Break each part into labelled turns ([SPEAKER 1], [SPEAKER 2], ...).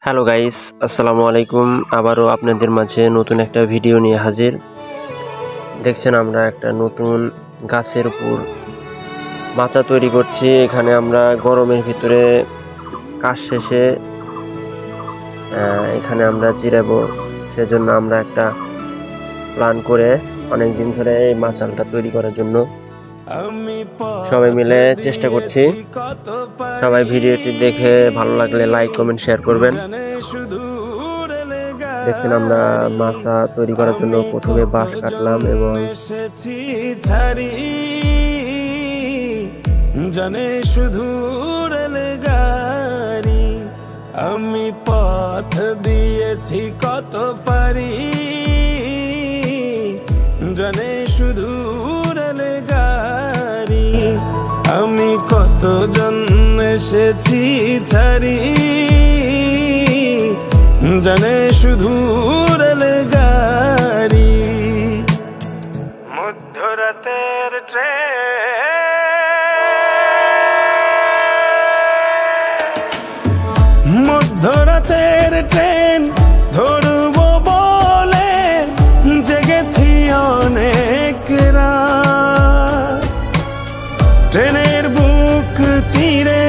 [SPEAKER 1] Hello guys, আসসালামু আলাইকুম। আবারও আপনাদের মাঝে নতুন একটা ভিডিও নিয়ে হাজির। দেখছেন আমরা একটা নতুন গাছের উপর মাচা তৈরি করছি। এখানে আমরা গরমের ভিতরে কাজ শেষে এখানে আমরা জিরাবো, সেজন্য আমরা একটা প্ল্যান করে অনেকদিন ধরে এই মাচালটা তৈরি করার জন্য সবাই মিলে চেষ্টা করছি। সবাই ভিডিওটি দেখে ভালো লাগলে লাইক, কমেন্ট, শেয়ার করবেন। দেখছেন আমরা মাচা তৈরি করার জন্য প্রথমে বাঁশ কাটলাম এবং
[SPEAKER 2] জানে শুধু রেলগাড়ি আমি পথ দিয়েছি কত পারি জানে শুধু রেলগাড়ি আমি কতজন এসেছি ছাড়ি জানে শুধু রেলগাড়ি মধ্যরাতের মধ্যরাতের ট্রেন ধরব বলে জেগেছি অনেক রাত ট্রেনের বুক চিরে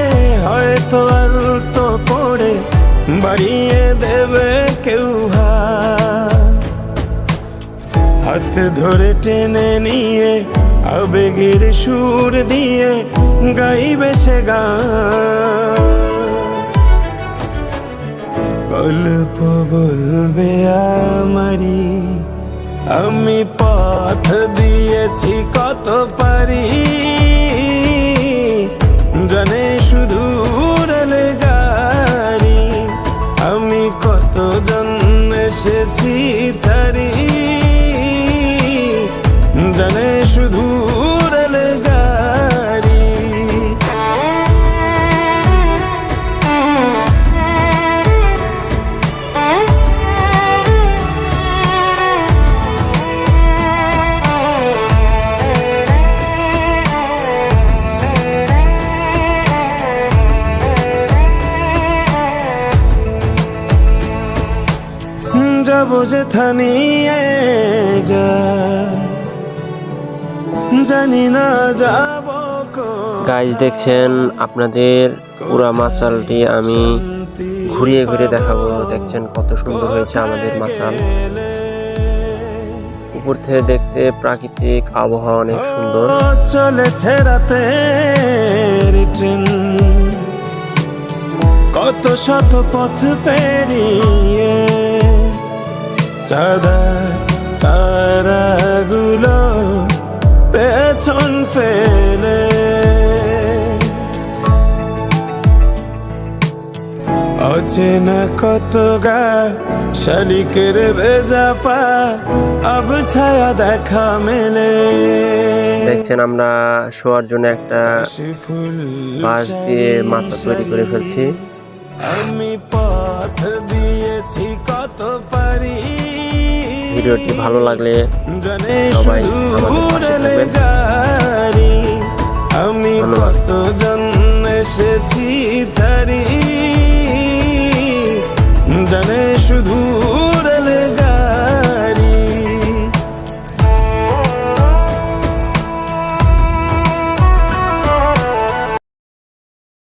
[SPEAKER 2] হয়তো আলতো করে বাড়িয়ে দেবে কেউ হাত ধরে টেনে নিয়ে আবেগের সুর দিয়ে গাইবে সে গান গল্প বলবে আমারি আমি পথ দিয়েছি কত পারি জানে শুধু রেলগাড়ি আমি কতজন এসেছি ছাড়ি জানে শুধু রেলগাড়ি যাবো যেথা নিয়ে যা জানি না যাব
[SPEAKER 1] গাইস দেখছেন আপনাদের পুরা মাচালটি আমি ঘুরিয়ে ঘুরিয়ে দেখাবো। দেখছেন কত সুন্দর হয়েছে আমাদের মাচাল। উপর থেকে দেখতে প্রাকৃতিক আবহাওয়া অনেক সুন্দর।
[SPEAKER 2] চলেছে রাতের ট্রেন কত শত পথ পেরিয়ে চাঁদা তারাগুলো পেছন ফেলে অচেনা কত গা শালিকের ভেজা পা আব ছায়া দেখা মেলে।
[SPEAKER 1] দেখছেন আমরা শোয়ার জন্য একটা বাঁশ দিয়ে মাচা তৈরি করে ফেলছি।
[SPEAKER 2] আমি পথ দিয়েছি কত পারি
[SPEAKER 1] ভিডিওটি ভালো লাগলে সবাই আমাদের পাশে থাকবেন।
[SPEAKER 2] আমি কতজন এসেছি ছাড়ি জানে শুধু